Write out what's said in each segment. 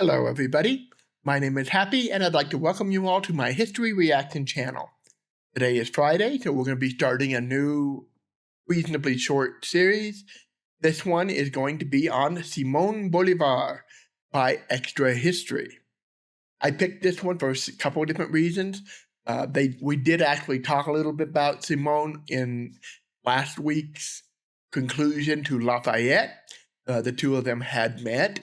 Hello, everybody. My name is Happy, and I'd like to welcome you all to my History Reaction channel. Today is Friday, so we're going to be starting a new, reasonably short series. This one is going to be on Simón Bolívar by Extra History. I picked this one for a couple of different reasons. We did actually talk a little bit about Simón in last week's conclusion to Lafayette. The two of them had met.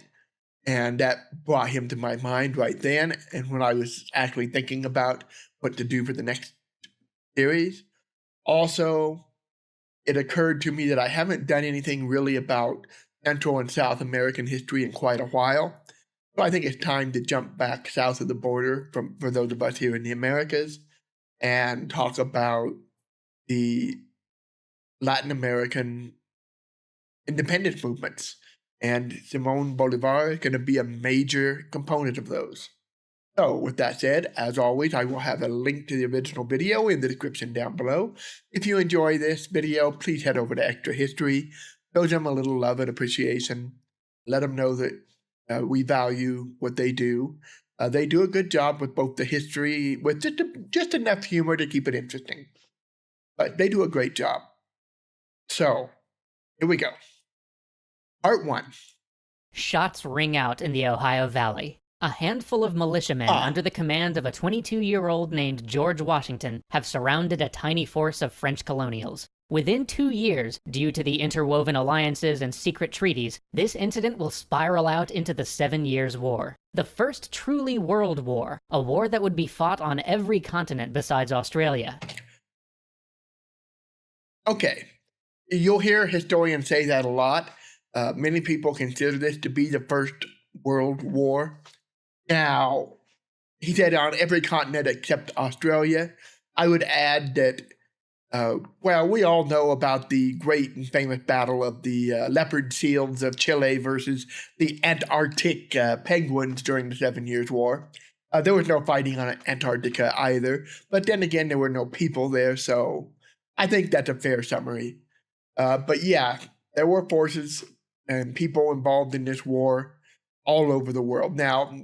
And that brought him to my mind right then. And when I was actually thinking about what to do for the next series, also, it occurred to me that I haven't done anything really about Central and South American history in quite a while. So I think it's time to jump back south of the border for those of us here in the Americas and talk about the Latin American independence movements. And Simón Bolívar is going to be a major component of those. So with that said, as always, I will have a link to the original video in the description down below. If you enjoy this video, please head over to Extra History. Show them a little love and appreciation. Let them know that we value what they do. They do a good job with both the history, with just enough humor to keep it interesting. But they do a great job. So, here we go. Part 1. Shots ring out in the Ohio Valley. A handful of militiamen under the command of a 22-year-old named George Washington have surrounded a tiny force of French colonials. Within 2 years, due to the interwoven alliances and secret treaties, this incident will spiral out into the 7 Years' War. The first truly world war, a war that would be fought on every continent besides Australia. Okay, you'll hear historians say that a lot. Many people consider this to be the First World War. Now, he said on every continent except Australia. I would add that, we all know about the great and famous battle of the leopard seals of Chile versus the Antarctic penguins during the 7 Years' War. There was no fighting on Antarctica either, but then again, there were no people there, so I think that's a fair summary. But yeah, there were forces and people involved in this war all over the world. Now,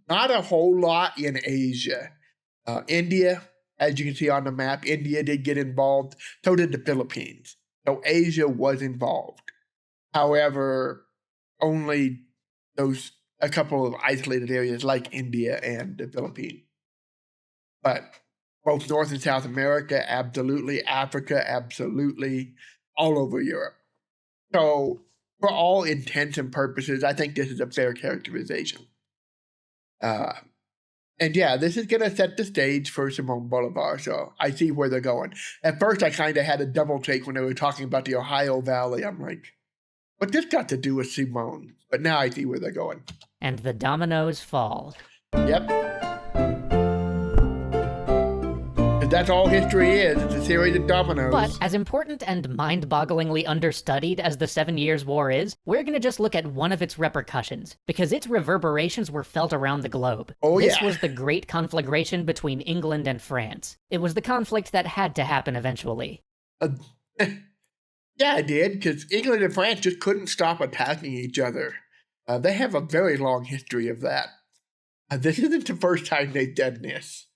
not a whole lot in Asia. India, as you can see on the map, India did get involved. So did the Philippines. So Asia was involved. However, only a couple of isolated areas like India and the Philippines. But both North and South America, absolutely. Africa, absolutely. All over Europe. So, for all intents and purposes, I think this is a fair characterization. And yeah, this is going to set the stage for Simón Bolívar, so I see where they're going. At first, I kind of had a double take when they were talking about the Ohio Valley. I'm like, what's this got to do with Simón? But now I see where they're going. And the dominoes fall. Yep. That's all history is. It's a series of dominoes. But as important and mind-bogglingly understudied as the 7 Years' War is, we're gonna just look at one of its repercussions, because its reverberations were felt around the globe. This was the great conflagration between England and France. It was the conflict that had to happen eventually. Yeah, it did, because England and France just couldn't stop attacking each other. They have a very long history of that. This isn't the first time they've done this.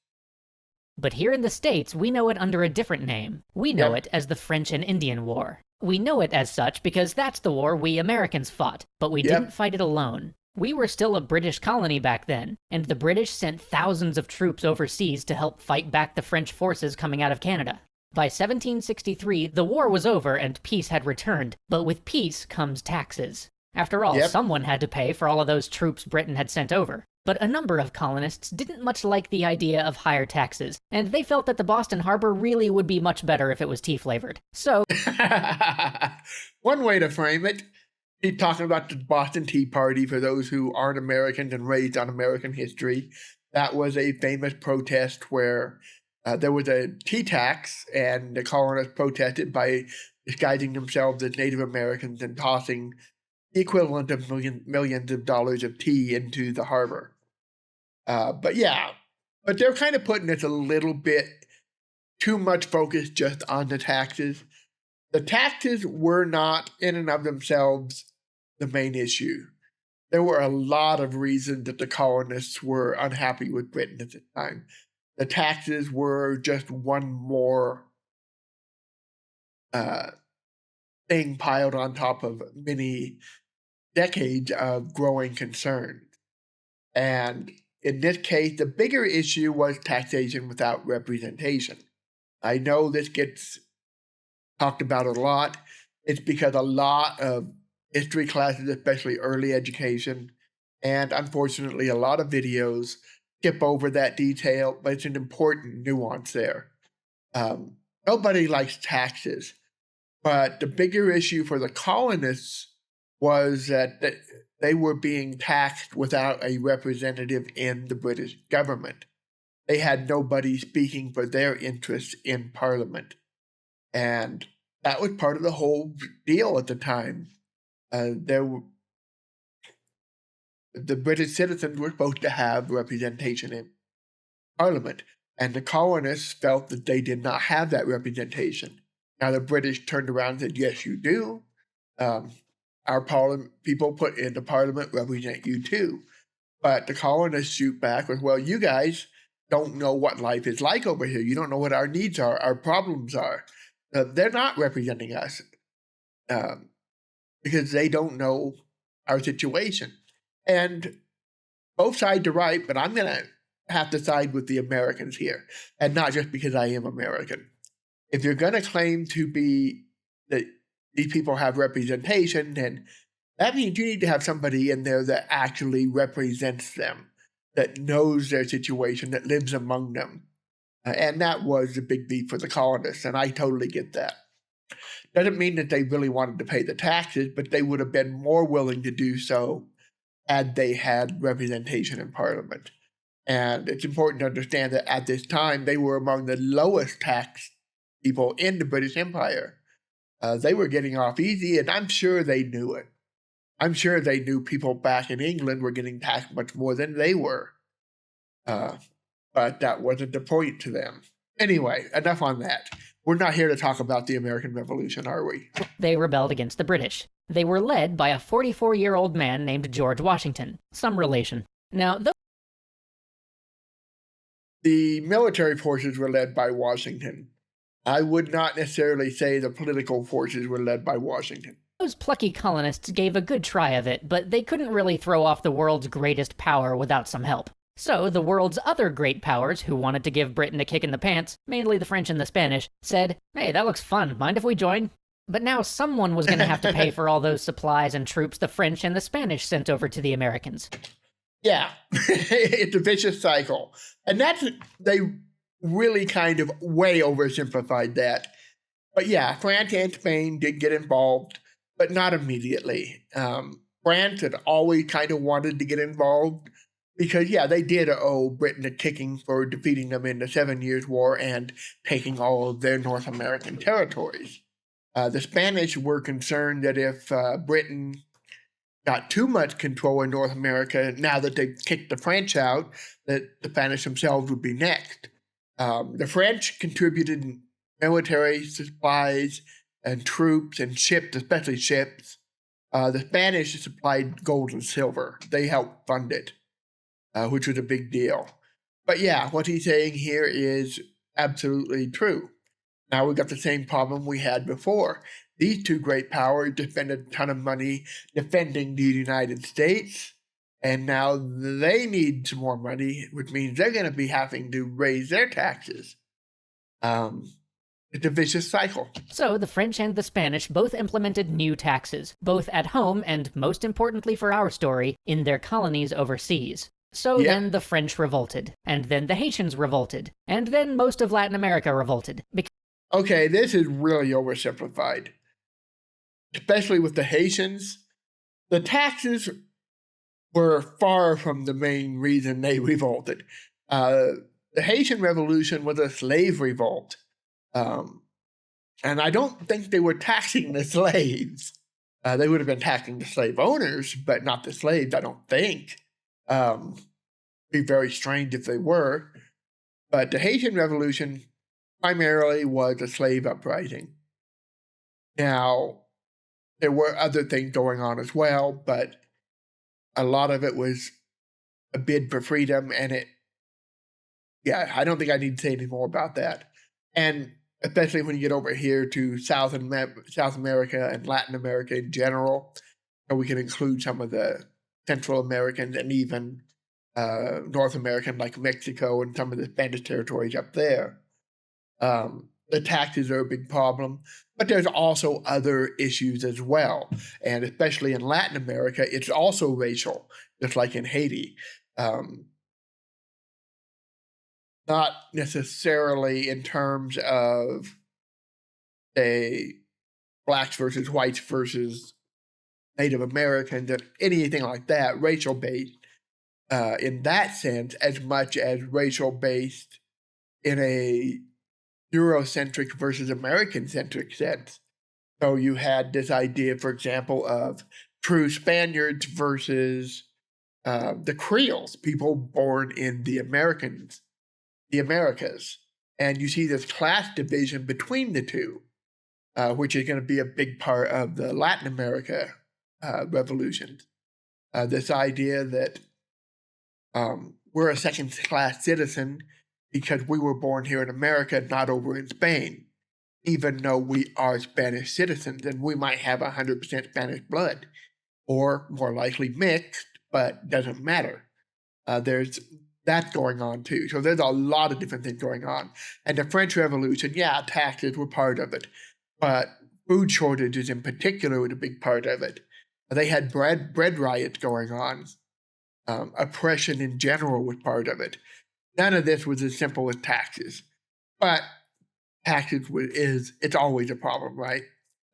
But here in the States, we know it under a different name. We know it as the French and Indian War. We know it as such because that's the war we Americans fought, but we didn't fight it alone. We were still a British colony back then, and the British sent thousands of troops overseas to help fight back the French forces coming out of Canada. By 1763, the war was over and peace had returned, but with peace comes taxes. After all, someone had to pay for all of those troops Britain had sent over. But a number of colonists didn't much like the idea of higher taxes, and they felt that the Boston Harbor really would be much better if it was tea-flavored. So... One way to frame it, he's talking about the Boston Tea Party for those who aren't Americans and raised on American history. That was a famous protest where there was a tea tax, and the colonists protested by disguising themselves as Native Americans and tossing the equivalent of millions of dollars of tea into the harbor. But they're kind of putting this a little bit too much focus just on the taxes. The taxes were not in and of themselves the main issue. there were a lot of reasons that the colonists were unhappy with Britain at the time. The taxes were just one more thing piled on top of many decades of growing concern. And in this case, the bigger issue was taxation without representation. I know this gets talked about a lot. It's because a lot of history classes, especially early education, and unfortunately a lot of videos skip over that detail, but it's an important nuance there. Nobody likes taxes, but the bigger issue for the colonists was that they were being taxed without a representative in the British government. They had nobody speaking for their interests in Parliament. And that was part of the whole deal at the time. The British citizens were supposed to have representation in Parliament, and the colonists felt that they did not have that representation. Now the British turned around and said, yes, you do. Our people put into Parliament represent you too. But the colonists shoot back with, well, you guys don't know what life is like over here. You don't know what our needs are, our problems are. They're not representing us because they don't know our situation. And both sides are right, but I'm going to have to side with the Americans here, and not just because I am American. If you're going to claim to be that these people have representation, then that means you need to have somebody in there that actually represents them, that knows their situation, that lives among them. And that was the big beef for the colonists, and I totally get that. Doesn't mean that they really wanted to pay the taxes, but they would have been more willing to do so had they had representation in Parliament. And it's important to understand that at this time, they were among the lowest taxed people in the British Empire. They were getting off easy, and I'm sure they knew it. I'm sure they knew people back in England were getting taxed much more than they were. But that wasn't the point to them. Anyway, enough on that. We're not here to talk about the American Revolution, are we? They rebelled against the British. They were led by a 44-year-old man named George Washington, some relation. Now, the military forces were led by Washington. I would not necessarily say the political forces were led by Washington. Those plucky colonists gave a good try of it, but they couldn't really throw off the world's greatest power without some help. So the world's other great powers, who wanted to give Britain a kick in the pants, mainly the French and the Spanish, said, hey, that looks fun, mind if we join? But now someone was going to have to pay for all those supplies and troops the French and the Spanish sent over to the Americans. Yeah, it's a vicious cycle. And they really kind of way oversimplified that. But yeah, France and Spain did get involved, but not immediately. France had always kind of wanted to get involved because, yeah, they did owe Britain a kicking for defeating them in the 7 Years' War and taking all of their North American territories. The Spanish were concerned that if Britain got too much control in North America, now that they kicked the French out, that the Spanish themselves would be next. The French contributed military supplies and troops and ships, especially ships. The Spanish supplied gold and silver. They helped fund it, which was a big deal. But yeah, what he's saying here is absolutely true. Now we've got the same problem we had before. These two great powers spend a ton of money defending the United States, and now they need some more money, which means they're going to be having to raise their taxes. It's a vicious cycle. So the French and the Spanish both implemented new taxes, both at home and, most importantly for our story, in their colonies overseas. So then the French revolted, and then the Haitians revolted, and then most of Latin America revolted. Okay, this is really oversimplified. Especially with the Haitians, the taxes were far from the main reason they revolted. The Haitian Revolution was a slave revolt. And I don't think they were taxing the slaves. They would have been taxing the slave owners, but not the slaves, I don't think. Be very strange if they were. But the Haitian Revolution primarily was a slave uprising. Now, there were other things going on as well, but a lot of it was a bid for freedom, and I don't think I need to say any more about that. And especially when you get over here to South America and Latin America in general, and we can include some of the Central Americans and even North American, like Mexico and some of the Spanish territories up there. The taxes are a big problem, but there's also other issues as well. And especially in Latin America, it's also racial, just like in Haiti. Not necessarily in terms of, say, blacks versus whites versus Native Americans or anything like that, racial based in that sense, as much as racial based in a Eurocentric versus American-centric sense. So you had this idea, for example, of true Spaniards versus the Creoles, people born in the Americas. And you see this class division between the two, which is going to be a big part of the Latin America revolutions. This idea that we're a second-class citizen because we were born here in America, not over in Spain, even though we are Spanish citizens and we might have 100% Spanish blood, or more likely mixed, but doesn't matter. There's that going on too. So there's a lot of different things going on. And the French Revolution, taxes were part of it, but food shortages in particular were a big part of it. They had bread riots going on. Oppression in general was part of it. None of this was as simple as taxes, but taxes it's always a problem, right?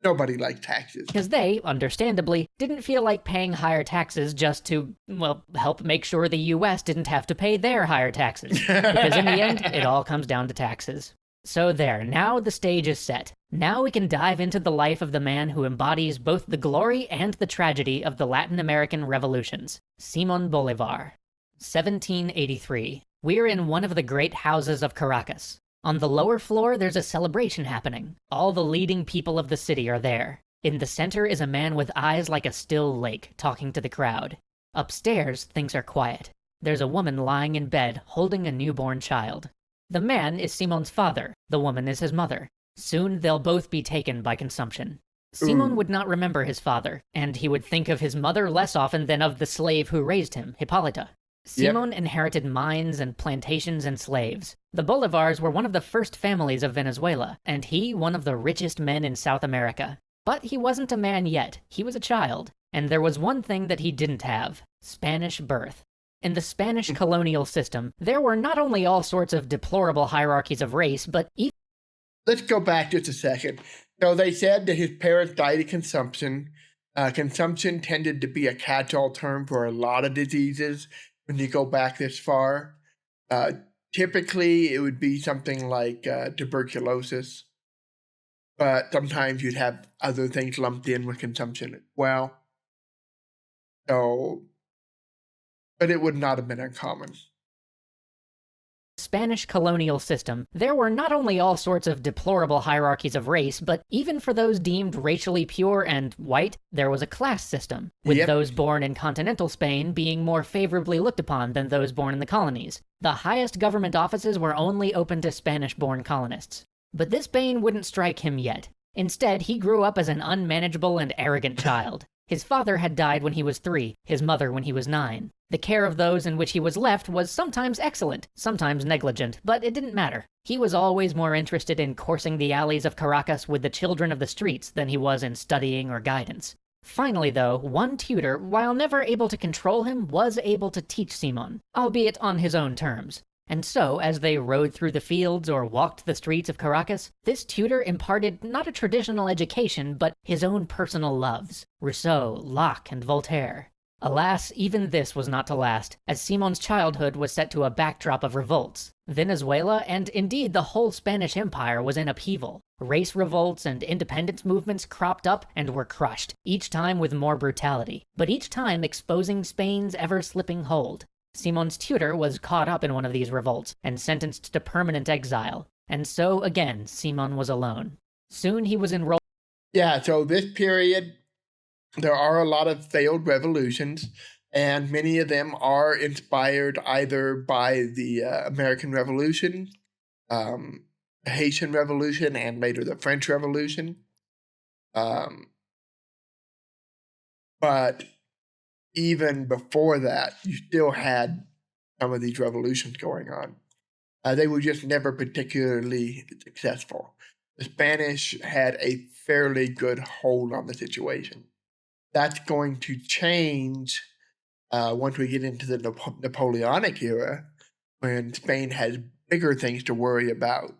Nobody likes taxes. Because they, understandably, didn't feel like paying higher taxes just to, well, help make sure the US didn't have to pay their higher taxes. Because in the end, it all comes down to taxes. So there, now the stage is set. Now we can dive into the life of the man who embodies both the glory and the tragedy of the Latin American revolutions, Simón Bolívar. 1783. We're in one of the great houses of Caracas. On the lower floor, there's a celebration happening. All the leading people of the city are there. In the center is a man with eyes like a still lake, talking to the crowd. Upstairs, things are quiet. There's a woman lying in bed, holding a newborn child. The man is Simon's father, the woman is his mother. Soon they'll both be taken by consumption. Simón would not remember his father, and he would think of his mother less often than of the slave who raised him, Hipólita. Simón inherited mines and plantations and slaves. The Bolívars were one of the first families of Venezuela, and he one of the richest men in South America. But he wasn't a man yet, he was a child. And there was one thing that he didn't have: Spanish birth. In the Spanish colonial system, there were not only all sorts of deplorable hierarchies of race, but even... Let's go back just a second. So they said that his parents died of consumption. Consumption tended to be a catch-all term for a lot of diseases when you go back this far. Typically, it would be something like tuberculosis, but sometimes you'd have other things lumped in with consumption as well. So, but it would not have been uncommon. Spanish colonial system, there were not only all sorts of deplorable hierarchies of race, but even for those deemed racially pure and white, there was a class system, with those born in continental Spain being more favorably looked upon than those born in the colonies. The highest government offices were only open to Spanish-born colonists. But this bane wouldn't strike him yet. Instead, he grew up as an unmanageable and arrogant child. His father had died when he was 3, his mother when he was 9. The care of those in which he was left was sometimes excellent, sometimes negligent, but it didn't matter. He was always more interested in coursing the alleys of Caracas with the children of the streets than he was in studying or guidance. Finally, though, one tutor, while never able to control him, was able to teach Simón, albeit on his own terms. And so, as they rode through the fields or walked the streets of Caracas, this tutor imparted not a traditional education, but his own personal loves: Rousseau, Locke, and Voltaire. Alas, even this was not to last, as Simon's childhood was set to a backdrop of revolts. Venezuela, and indeed the whole Spanish Empire, was in upheaval. Race revolts and independence movements cropped up and were crushed, each time with more brutality, but each time exposing Spain's ever-slipping hold. Simon's tutor was caught up in one of these revolts and sentenced to permanent exile, and so again Simón was alone. Soon he was enrolled... So this period, there are a lot of failed revolutions. and many of them are inspired either by the American Revolution, Haitian Revolution, and later the French Revolution. But even before that, you still had some of these revolutions going on. They were just never particularly successful. The Spanish had a fairly good hold on the situation. That's going to change once we get into the Napoleonic era, when Spain has bigger things to worry about.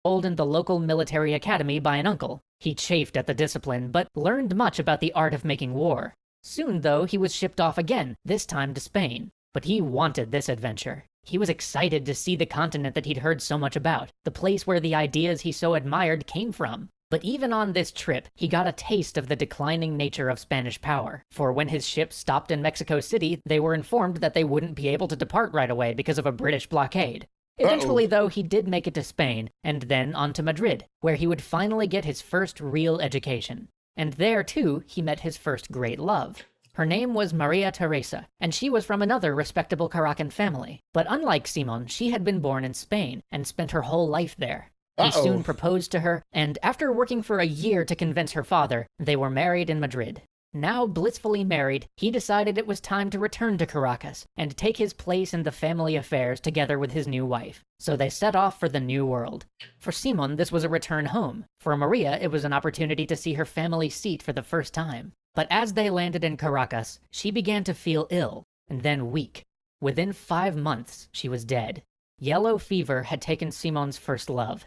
Enrolled in the local military academy by an uncle. He chafed at the discipline, but learned much about the art of making war. Soon, though, he was shipped off again, this time to Spain. But he wanted this adventure. He was excited to see the continent that he'd heard so much about, the place where the ideas he so admired came from. But even on this trip, he got a taste of the declining nature of Spanish power. For when his ship stopped in Mexico City, they were informed that they wouldn't be able to depart right away because of a British blockade. Eventually, though, he did make it to Spain, and then on to Madrid, where he would finally get his first real education. And there, too, he met his first great love. Her name was Maria Teresa, and she was from another respectable Caracan family. But unlike Simon, she had been born in Spain and spent her whole life there. He soon proposed to her, and after working for a year to convince her father, they were married in Madrid. Now blissfully married, he decided it was time to return to Caracas and take his place in the family affairs together with his new wife. So they set off for the New World. For Simon, this was a return home. For Maria, it was an opportunity to see her family seat for the first time. But as they landed in Caracas, she began to feel ill, and then weak. Within 5 months, she was dead. Yellow fever had taken Simon's first love.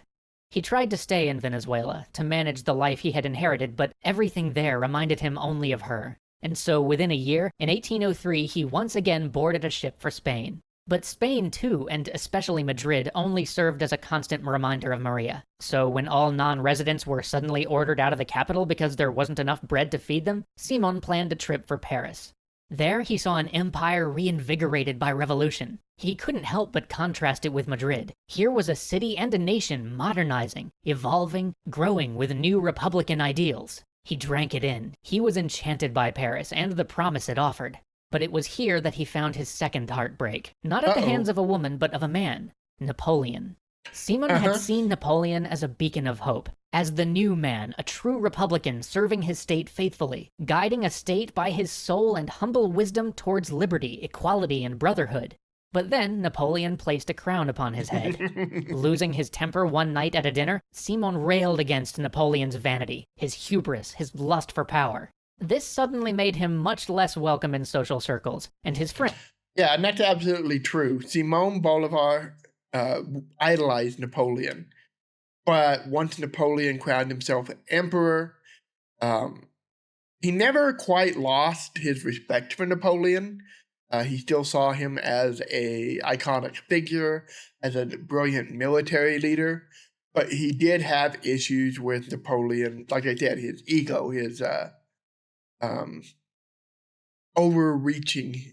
He tried to stay in Venezuela to manage the life he had inherited, but everything there reminded him only of her. And so within a year, in 1803, he once again boarded a ship for Spain. But Spain too, and especially Madrid, only served as a constant reminder of Maria. So when all non-residents were suddenly ordered out of the capital because there wasn't enough bread to feed them, Simon planned a trip for Paris. There he saw an empire reinvigorated by revolution. He couldn't help but contrast it with Madrid. Here was a city and a nation modernizing, evolving, growing with new republican ideals. He drank it in. He was enchanted by Paris and the promise it offered. But it was here that he found his second heartbreak. Not at the hands of a woman, but of a man. Napoleon. Simon had seen Napoleon as a beacon of hope, as the new man, a true republican serving his state faithfully, guiding a state by his soul and humble wisdom towards liberty, equality, and brotherhood. But then Napoleon placed a crown upon his head. Losing his temper one night at a dinner, Simon railed against Napoleon's vanity, his hubris, his lust for power. This suddenly made him much less welcome in social circles, and his friend... Yeah, and that's absolutely true. Simón Bolívar idolized Napoleon. But once Napoleon crowned himself emperor, he never quite lost his respect for Napoleon. He still saw him as an iconic figure, as a brilliant military leader. But he did have issues with Napoleon, like I said, his ego, his overreaching,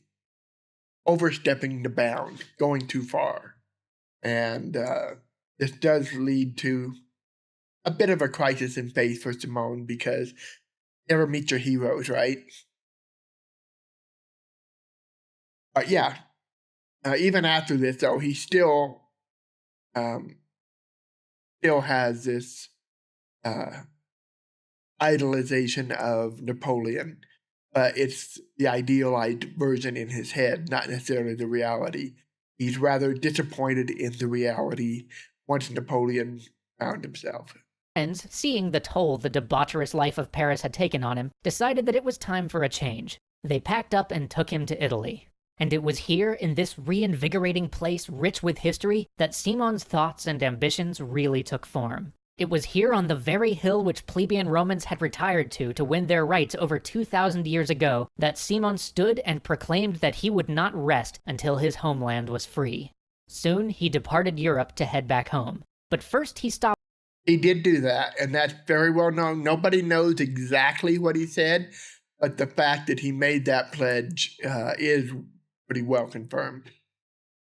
overstepping the bound, going too far. And this does lead to a bit of a crisis in faith for Simón, because never meet your heroes, right? But yeah, even after this, though, he still has this idolization of Napoleon, but it's the idealized version in his head, not necessarily the reality. He's rather disappointed in the reality once Napoleon found himself. And, seeing the toll the debaucherous life of Paris had taken on him, decided that it was time for a change. They packed up and took him to Italy. And it was here, in this reinvigorating place rich with history, that Simon's thoughts and ambitions really took form. It was here on the very hill which plebeian Romans had retired to win their rights over 2,000 years ago, that Simon stood and proclaimed that he would not rest until his homeland was free. Soon he departed Europe to head back home. But first he stopped. He did do that, and that's very well known. Nobody knows exactly what he said, but the fact that he made that pledge is pretty well confirmed.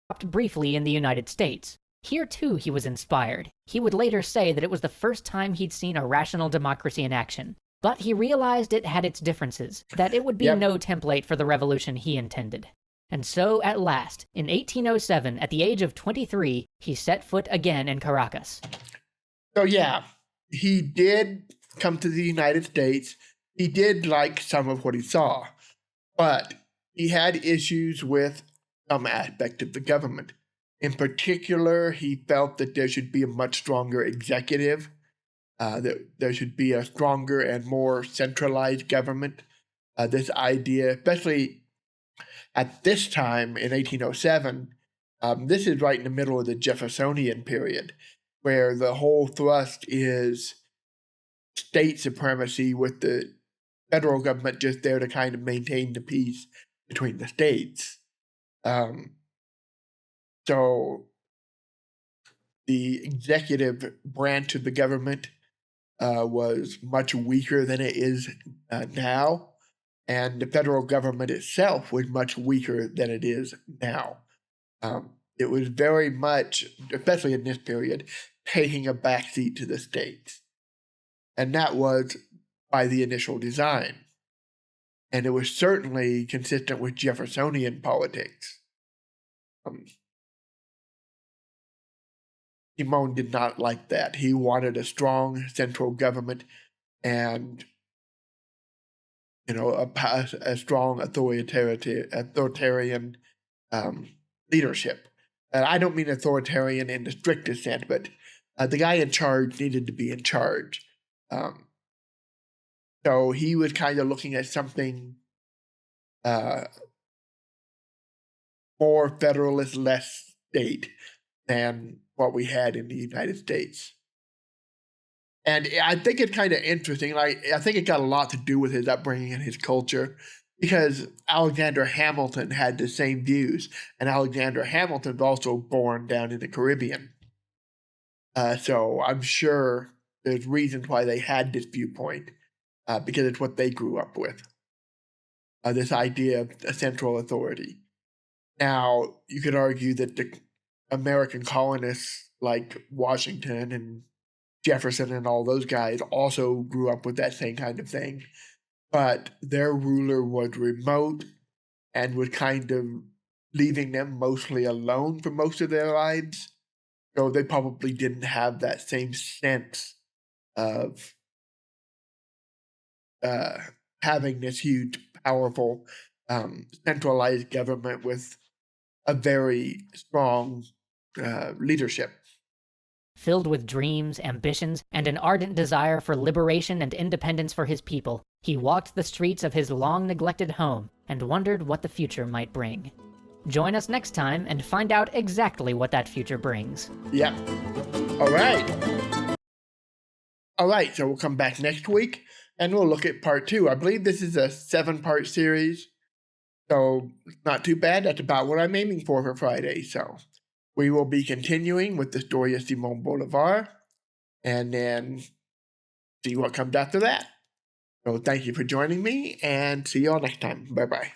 Stopped briefly in the United States. Here, too, he was inspired. He would later say that it was the first time he'd seen a rational democracy in action. But he realized it had its differences, that it would be no template for the revolution he intended. And so, at last, in 1807, at the age of 23, he set foot again in Caracas. So yeah, he did come to the United States. He did like some of what he saw, but he had issues with some aspect of the government. In particular, he felt that there should be a much stronger executive, that there should be a stronger and more centralized government. This idea, especially at this time in 1807, this is right in the middle of the Jeffersonian period, where the whole thrust is state supremacy with the federal government just there to kind of maintain the peace between the states. So the executive branch of the government was much weaker than it is now, and the federal government itself was much weaker than it is now. It was very much, especially in this period, taking a backseat to the states. And that was by the initial design. And it was certainly consistent with Jeffersonian politics. Simón did not like that. He wanted a strong central government and, a strong authoritarian leadership. And I don't mean authoritarian in the strictest sense, but the guy in charge needed to be in charge. So he was kind of looking at something more federalist, less state than what we had in the United States. And I think it's kind of interesting. I think it got a lot to do with his upbringing and his culture, because Alexander Hamilton had the same views, and Alexander Hamilton was also born down in the Caribbean. So I'm sure there's reasons why they had this viewpoint, because it's what they grew up with, this idea of a central authority. Now, you could argue that the American colonists like Washington and Jefferson and all those guys also grew up with that same kind of thing, but their ruler was remote and was kind of leaving them mostly alone for most of their lives. So they probably didn't have that same sense of having this huge, powerful, centralized government with a very strong leadership. Filled with dreams, ambitions, and an ardent desire for liberation and independence for his people, he walked the streets of his long-neglected home and wondered what the future might bring. Join us next time and find out exactly what that future brings. Yep. All right, so we'll come back next week, and we'll look at part 2. I believe this is a 7-part series, so not too bad. That's about what I'm aiming for Friday, so we will be continuing with the story of Simón Bolívar, and then see what comes after that. So thank you for joining me, and see you all next time. Bye-bye.